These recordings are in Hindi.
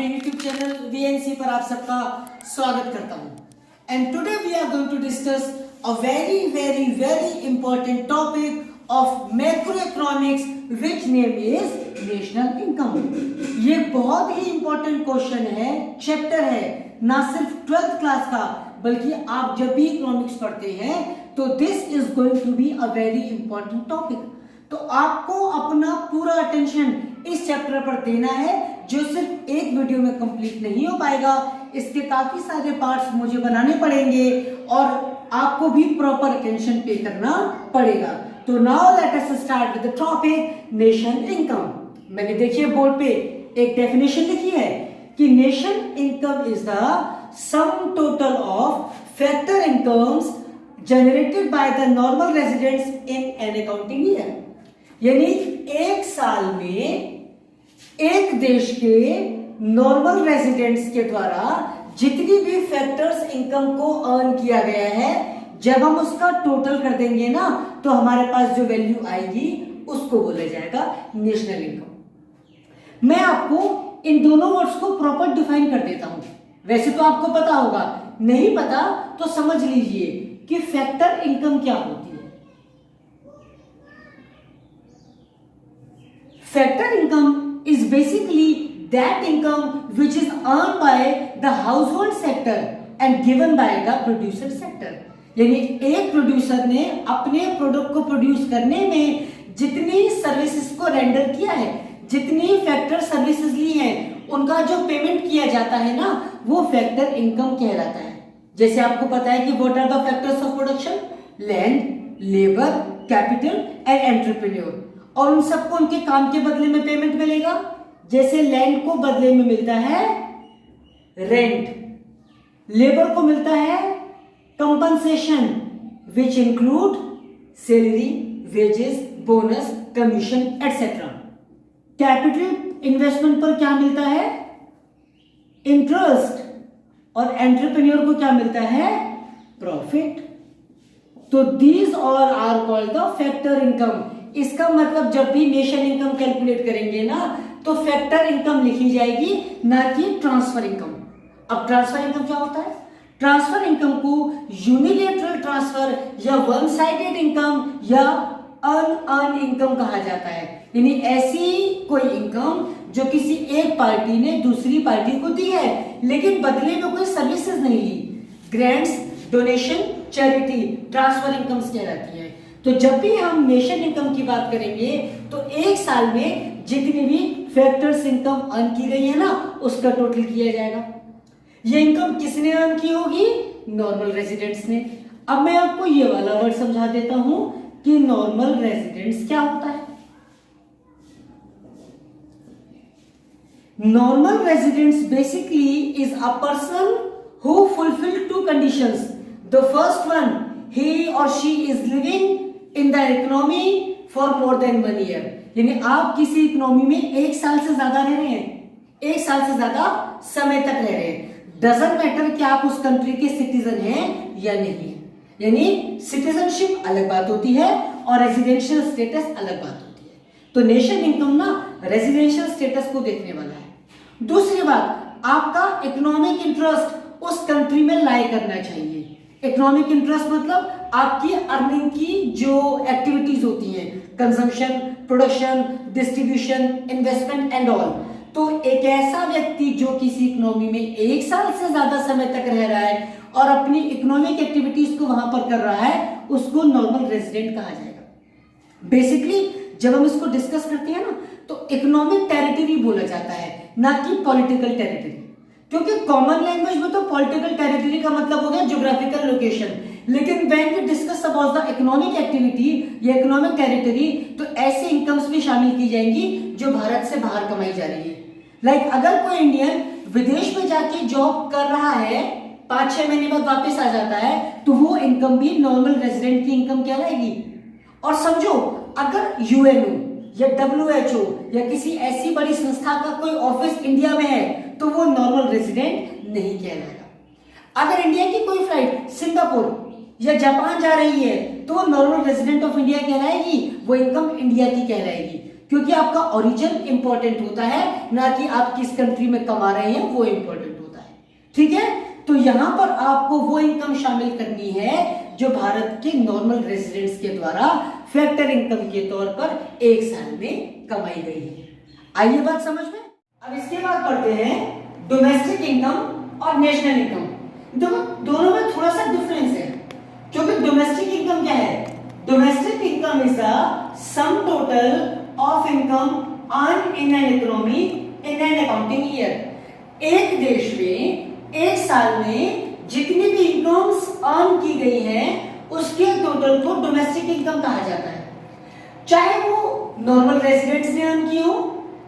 अपने YouTube चैनल VNC पर आप सबका स्वागत करता हूं। And today we are going to discuss a very important topic of macroeconomics which name is national income. ये बहुत ही इंपॉर्टेंट क्वेश्चन है, चैप्टर है, ना सिर्फ 12th क्लास का बल्कि आप जब भी इकोनॉमिक्स पढ़ते हैं तो this is going to be a very important topic. तो आपको अपना पूरा अटेंशन इस चैप्टर पर देना है, जो सिर्फ एक वीडियो में कंप्लीट नहीं हो पाएगा। इसके काफी सारे पार्ट्स मुझे बनाने पड़ेंगे और आपको भी प्रॉपर अटेंशन पे करना पड़ेगा। तो now let us start with the topic nation income. मैंने देखिए बोर्ड पे एक डेफिनेशन लिखी है कि nation income is the sum total of factor incomes generated by the normal residents in an accounting year. यानी एक साल में एक देश के नॉर्मल रेजिडेंट्स के द्वारा जितनी भी फैक्टर्स इनकम को अर्न किया गया है, जब हम उसका टोटल कर देंगे ना तो हमारे पास जो वैल्यू आएगी उसको बोला जाएगा नेशनल इनकम। मैं आपको इन दोनों वर्ड्स को प्रॉपर डिफाइन कर देता हूं। वैसे तो आपको पता होगा, नहीं पता तो समझ लीजिए कि फैक्टर इनकम क्या होती है। Factor income is basically that income which is earned by the household sector and given by the producer sector। यानी एक प्रोड्यूसर ने अपने प्रोडक्ट को प्रोड्यूस करने में जितनी सर्विसेज को रेंडर किया है, जितनी फैक्टर सर्विसेज ली हैं, उनका जो पेमेंट किया जाता है ना, वो फैक्टर इनकम कहलाता है। जैसे आपको पता है कि what are the factors of production? Land, labour, capital and entrepreneur. और उन सबको उनके काम के बदले में पेमेंट मिलेगा। जैसे लैंड को बदले में मिलता है रेंट, लेबर को मिलता है compensation which include salary, wages, bonus, commission etcetera. Capital investment पर क्या मिलता है? इंटरेस्ट। और एंटरप्रेन्योर को क्या मिलता है? प्रॉफिट। तो these all are called the factor income. इसका मतलब जब भी नेशन इनकम कैलकुलेट करेंगे ना तो फैक्टर इनकम लिखी जाएगी, ना कि ट्रांसफर इनकम। अब ट्रांसफर इनकम क्या होता है? ट्रांसफर इनकम को यूनिलेटरल ट्रांसफर या वन साइडेड इनकम या अनअर्न इनकम कहा जाता है। यानी ऐसी कोई इनकम जो किसी एक पार्टी ने दूसरी पार्टी को दी है लेकिन बदले में कोई सर्विसेज नहीं ली। Grants, donation, charity transfer incomes कहलाती है। तो जब भी हम नेशन इनकम की बात करेंगे तो एक साल में जितनी भी फैक्टर्स इनकम अर्न की गई है ना, उसका टोटल किया जाएगा। ये इनकम किसने अर्न की होगी? नॉर्मल रेजिडेंट्स ने। अब मैं आपको ये वाला वर्ड समझा देता हूं कि नॉर्मल रेजिडेंट्स क्या होता है। Normal residents basically is a person who fulfil to conditions. The first one, he or she is living in the economy for more than 1 year। यानी आप किसी इकोनॉमी में एक साल से ज्यादा रह रहे हैं, एक साल से ज्यादा समय तक रह रहे हैं। डजंट मैटर कि आप उस कंट्री के सिटीजन हैं या नहीं। यानी सिटीजनशिप अलग बात होती है और रेजिडेंशियल स्टेटस अलग बात होती है। तो नेशन इनकम ना रेजिडेंशियल स्टेटस को देखने वाला है। दूसरी बात, आपका इकोनॉमिक इंटरेस्ट उस कंट्री में लाई करना चाहिए। इकोनॉमिक इंटरेस्ट मतलब आपकी अर्निंग की जो एक्टिविटीज होती हैं, consumption, production, distribution, investment and all. तो एक ऐसा व्यक्ति जो किसी इकोनॉमी में एक साल से ज्यादा समय तक रह रहा है और अपनी इकोनॉमिक एक्टिविटीज को वहां पर कर रहा है, उसको नॉर्मल रेजिडेंट कहा जाएगा। बेसिकली जब हम इसको डिस्कस करते हैं ना तो इकोनॉमिक टेरिटरी बोला जाता है, ना कि पॉलिटिकल टेरिटरी। क्योंकि कॉमन लैंग्वेज में तो पॉलिटिकल टेरिटरी का मतलब हो गया ज्योग्राफिकल लोकेशन, लेकिन when we discuss about the economic activity या इकोनॉमिक टेरिटरी तो ऐसे इनकम्स भी शामिल की जाएंगी जो भारत से बाहर कमाई जा रही है। लाइक अगर कोई इंडियन विदेश में जाके जॉब कर रहा है, 5-6 महीने बाद वापस आ जाता है, तो वो इनकम भी नॉर्मल रेजिडेंट की इनकम कहलाएगी। और समझो, अगर यूएनओ या WHO या किसी ऐसी बड़ी संस्था का कोई ऑफिस इंडिया में है तो वो नॉर्मल रेजिडेंट नहीं कहलाएगा। अगर इंडिया की कोई फ्लाइट सिंगापुर या जापान जा रही है तो वो नॉर्मल रेजिडेंट ऑफ इंडिया कहलाएगी, वो इनकम इंडिया की कहलाएगी। क्योंकि आपका ओरिजिन इंपॉर्टेंट होता है, ना कि आप किस कंट्री में कमा रहे हैं वो इंपॉर्टेंट होता है। ठीक है, तो यहां पर आपको वो इनकम शामिल करनी है जो भारत के नॉर्मल रेजिडेंट्स के द्वारा फैक्टर इनकम के तौर पर एक साल में कमाई गई है। आइए बात समझ में। अब इसके बाद पढ़ते हैं डोमेस्टिक इनकम और नेशनल इनकम। दोनों में थोड़ा सा डिफरेंस है, क्योंकि डोमेस्टिक इनकम क्या है? Domestic income is the sum total of income earn in an economy in an accounting year. एक देश में एक साल में जितनी भी इनकम्स अर्न की गई हैं उसके टोटल को डोमेस्टिक इनकम कहा जाता है। चाहे वो नॉर्मल रेजिडेंट्स ने अर्न की हो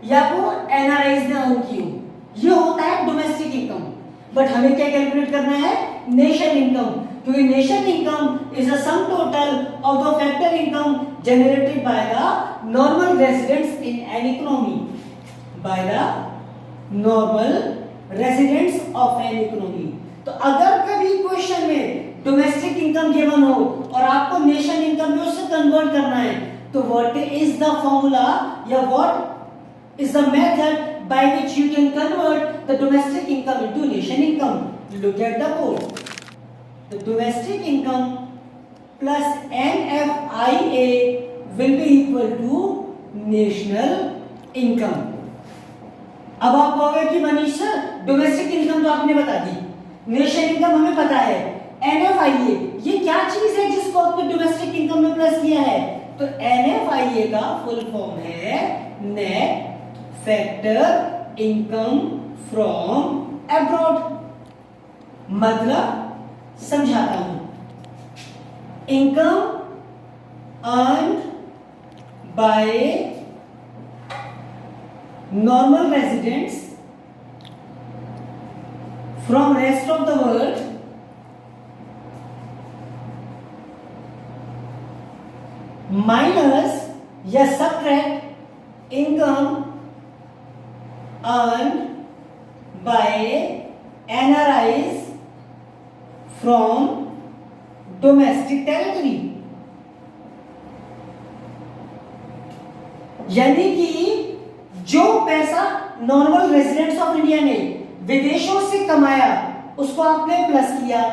या वो एनआरआईज ने अर्न की हो, ये होता है डोमेस्टिक इनकम। बट हमें क्या कैलकुलेट करना है? नेशन इनकम, क्योंकि nation income is the sum total of the factor income generated by the normal residents in an economy, by the normal residents of an economy. तो अगर कभी क्वेश्चन में डोमेस्टिक इनकम गिवन हो और आपको नेशन इनकम में उससे कन्वर्ट करना है, तो व्हाट इज द फॉर्मूला या what is the method by which you can convert the domestic income into nation income? Look at the code. The domestic income plus NFIA will be equal to national income. अब आप कहोगे कि मनीष सर डोमेस्टिक इनकम तो आपने बता दी, नेशन इनकम हमें पता है, NFIA ये क्या चीज है जिसको आपने डोमेस्टिक इनकम में प्लस किया है? तो NFIA का फुल फॉर्म है net factor income from abroad. मतलब समझाता हूं, income earned by normal residents from rest of the world minus या subtract income earned by NRIs from domestic territory। यानी कि जो पैसा नॉर्मल रेजिडेंट्स ऑफ इंडिया ने विदेशों से कमाया उसको आपने प्लस किया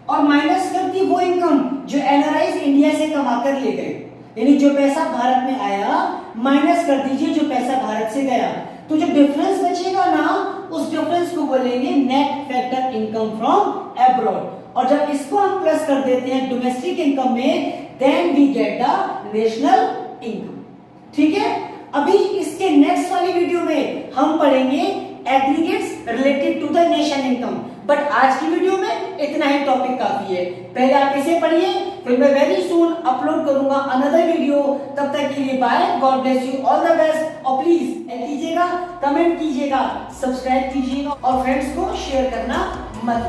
और माइनस कर दी वो इनकम जो एनआरआईज इंडिया से कमा कर ले गए। यानी जो पैसा भारत में आया माइनस कर दीजिए जो पैसा भारत से गया, तो जो डिफरेंस बचेगा ना उस डिफरेंस को बोलेंगे net factor income from abroad. और जब इसको हम प्लस कर देते हैं डोमेस्टिक इनकम में, then we get the national income. ठीक है, अभी इसके नेक्स्ट वाली वीडियो में हम पढ़ेंगे aggregates related to the nation income. But आज की वीडियो में इतना ही टॉपिक काफी है। पहले आप इसे पढ़िए, फिर मैं वेरी सून अपलोड करूंगा अनदर वीडियो। तब तक के लिए bye, God bless you, all the best. और प्लीज लाइक कीजिएगा, कमेंट कीजिएगा, सब्सक्राइब कीजिएगा और फ्रेंड्स को शेयर करना मत